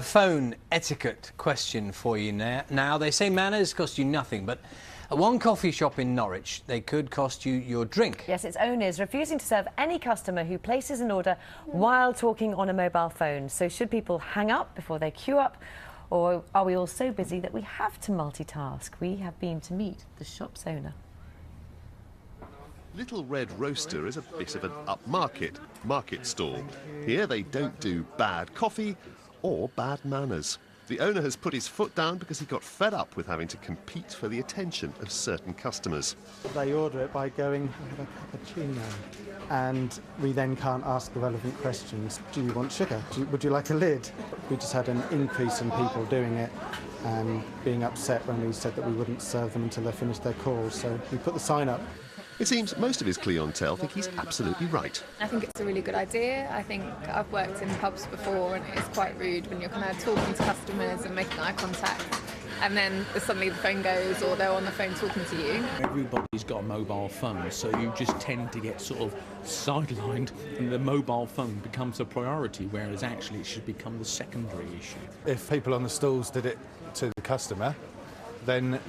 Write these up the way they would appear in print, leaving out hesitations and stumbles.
Phone etiquette question for you now. They say manners cost you nothing, but at one coffee shop in Norwich, they could cost you your drink. Yes, its owner is refusing to serve any customer who places an order while talking on a mobile phone. So should people hang up before they queue up? Or are we all so busy that we have to multitask? We have been to meet the shop's owner. Little Red Roaster is a bit of an upmarket market stall. Here they don't do bad coffee or bad manners. The owner has put his foot down because he got fed up with having to compete for the attention of certain customers. They order it by going, "I have a cappuccino," and we then can't ask the relevant questions. Do you want sugar? Would you like a lid? We just had an increase in people doing it and being upset when we said that we wouldn't serve them until they finished their calls, so we put the sign up. It seems most of his clientele think he's absolutely right. I think it's a really good idea. I think I've worked in pubs before and it's quite rude when you're kind of talking to customers and making eye contact and then suddenly the phone goes or they're on the phone talking to you. Everybody's got a mobile phone, so you just tend to get sort of sidelined and the mobile phone becomes a priority, whereas actually it should become the secondary issue. If people on the stalls did it to the customer, then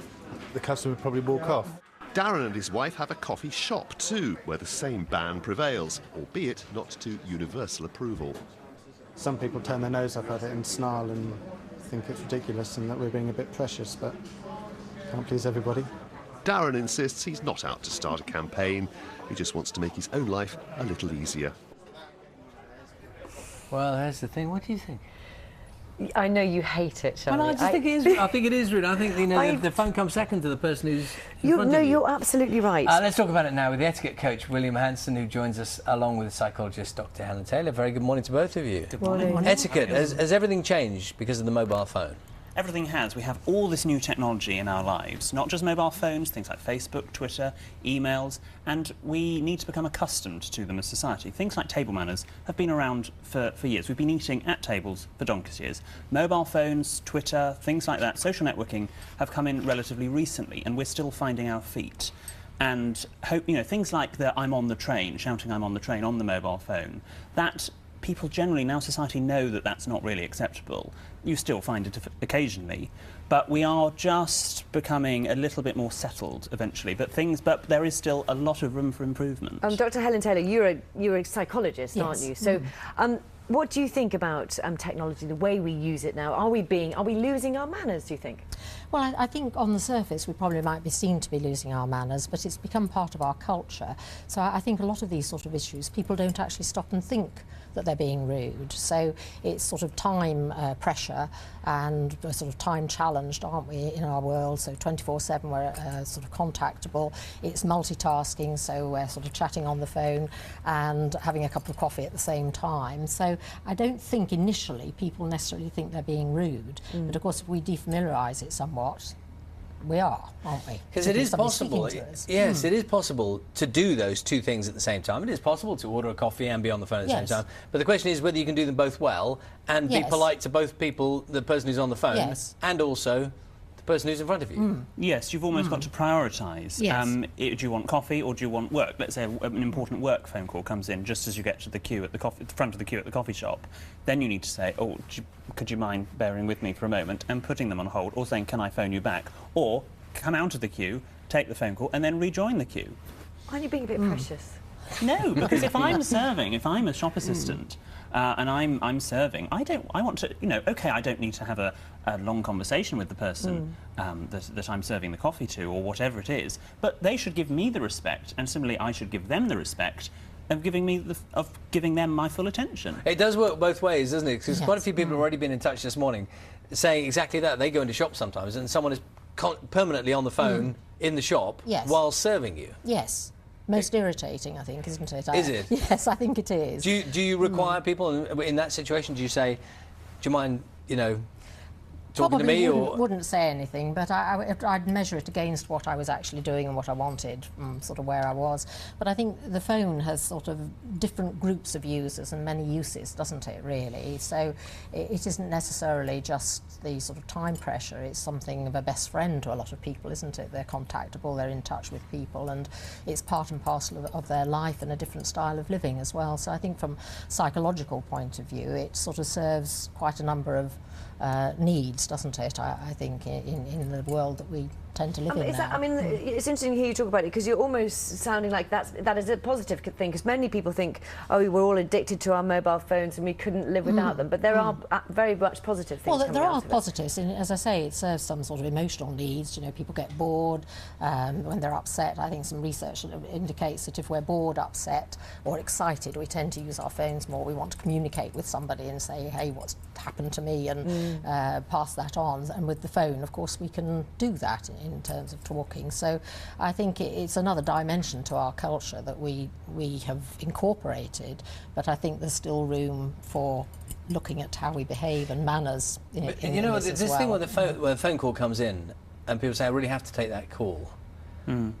the customer would probably walk off. Darren and his wife have a coffee shop too, where the same ban prevails, albeit not to universal approval. Some people turn their nose up at it and snarl and think it's ridiculous and that we're being a bit precious, but can't please everybody. Darren insists he's not out to start a campaign. He just wants to make his own life a little easier. Well, that's the thing. What do you think? I know you hate it, Shelley. Well, I just think it is. I think it is rude. I think the phone comes second to the person who's in front of you. You're absolutely right. Let's talk about it now with the etiquette coach William Hanson, who joins us along with psychologist Dr Helen Taylor. Very good morning to both of you. Good morning. Etiquette, has everything changed because of the mobile phone? Everything has. We have all this new technology in our lives, not just mobile phones, things like Facebook, Twitter, emails, and we need to become accustomed to them as society. Things like table manners have been around for years. We've been eating at tables for donkey's years. Mobile phones, Twitter, things like that, social networking have come in relatively recently, and we're still finding our feet. And things like the "I'm on the train," shouting "I'm on the train" on the mobile phone, that people generally, now society, know that that's not really acceptable. You still find it occasionally, but we are just becoming a little bit more settled eventually. But there is still a lot of room for improvement. Dr Helen Taylor, you're a psychologist, yes. aren't you? So, what do you think about technology, the way we use it now? Are we losing our manners, do you think? Well, I think on the surface we probably might be seen to be losing our manners, but it's become part of our culture. So I think a lot of these sort of issues, people don't actually stop and think that they're being rude. So it's sort of time pressure, and we're sort of time challenged, aren't we, in our world? So 24/7 we're sort of contactable. It's multitasking, so we're sort of chatting on the phone and having a cup of coffee at the same time. So I don't think initially people necessarily think they're being rude, but of course if we defamiliarise it somewhat, we are, aren't we? Because it is possible, yes, it is possible to do those two things at the same time. It is possible to order a coffee and be on the phone at the same time. But the question is whether you can do them both well and be polite to both people, the person who's on the phone and also the person who's in front of you. Yes, you've almost got to prioritise. Do you want coffee or do you want work? Let's say an important work phone call comes in just as you get to the queue at the front of the queue at the coffee shop. Then you need to say, "Oh, could you mind bearing with me for a moment?" and putting them on hold, or saying, "Can I phone you back?" Or come out of the queue, take the phone call, and then rejoin the queue. Aren't you being a bit precious? No, because if I'm serving, if I'm a shop assistant and I'm serving, I want to, OK, I don't need to have a long conversation with the person that I'm serving the coffee to or whatever it is, but they should give me the respect, and similarly I should give them the respect of giving them my full attention. It does work both ways, doesn't it? Because quite a few people have already been in touch this morning saying exactly that. They go into shops sometimes and someone is permanently on the phone in the shop while serving you. Yes. Most irritating, I think, isn't it? Is it? Yes, I think it is. Do you require people in that situation? Do you say, "Do you mind, talking to me, or wouldn't say anything, but I'd measure it against what I was actually doing and what I wanted, sort of where I was. But I think the phone has sort of different groups of users and many uses, doesn't it, really? So it isn't necessarily just the sort of time pressure. It's something of a best friend to a lot of people, isn't it? They're contactable, they're in touch with people, and it's part and parcel of their life and a different style of living as well. So I think from a psychological point of view, it sort of serves quite a number of needs, doesn't it? I think in the world that we tend to live in now. It's interesting to hear you talk about it, because you're almost sounding like that is a positive thing, because many people think, oh, we're all addicted to our mobile phones and we couldn't live without them, but there are very much positive things. Well, there are positives, and as I say, it serves some sort of emotional needs. You know, people get bored when they're upset. I think some research indicates that if we're bored, upset or excited, we tend to use our phones more. We want to communicate with somebody and say, hey, what's happened to me, and pass that on. And with the phone, of course, we can do that in terms of talking. So I think it's another dimension to our culture that we have incorporated, but I think there's still room for looking at how we behave and manners in this thing where the phone call comes in and people say, I really have to take that call. I mean,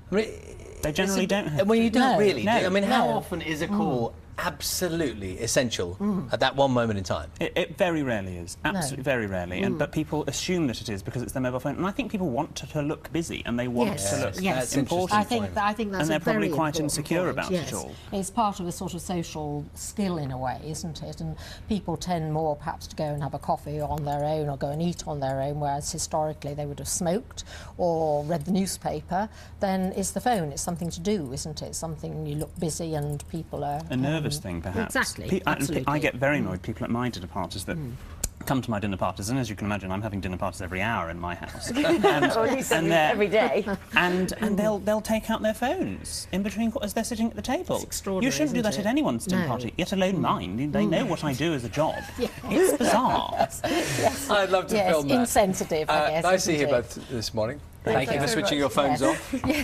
they generally don't have Well, to. you don't really. No. I mean, how often is a call absolutely essential at that one moment in time? It very rarely is, absolutely very rarely, but people assume that it is because it's their mobile phone, and I think people want to look busy and they want to look important. I think that's and they're probably quite insecure point. about it all. It's part of a sort of social skill in a way, isn't it? And people tend more perhaps to go and have a coffee on their own or go and eat on their own, whereas historically they would have smoked or read the newspaper. Then it's the phone, it's something to do, isn't it? It's something you look busy and people are... A nervous thing, perhaps. Exactly, absolutely. I get very annoyed people at my dinner parties that come to my dinner parties, and as you can imagine, I'm having dinner parties every hour in my house. and every day. And they'll take out their phones in between as they're sitting at the table. It's extraordinary. You shouldn't do that at anyone's dinner party, yet alone mine. They know what I do as a job. It's bizarre. I'd love to film that. Insensitive, I guess. Nice to isn't hear it? both this morning. Thank you for switching your phones off. Yes.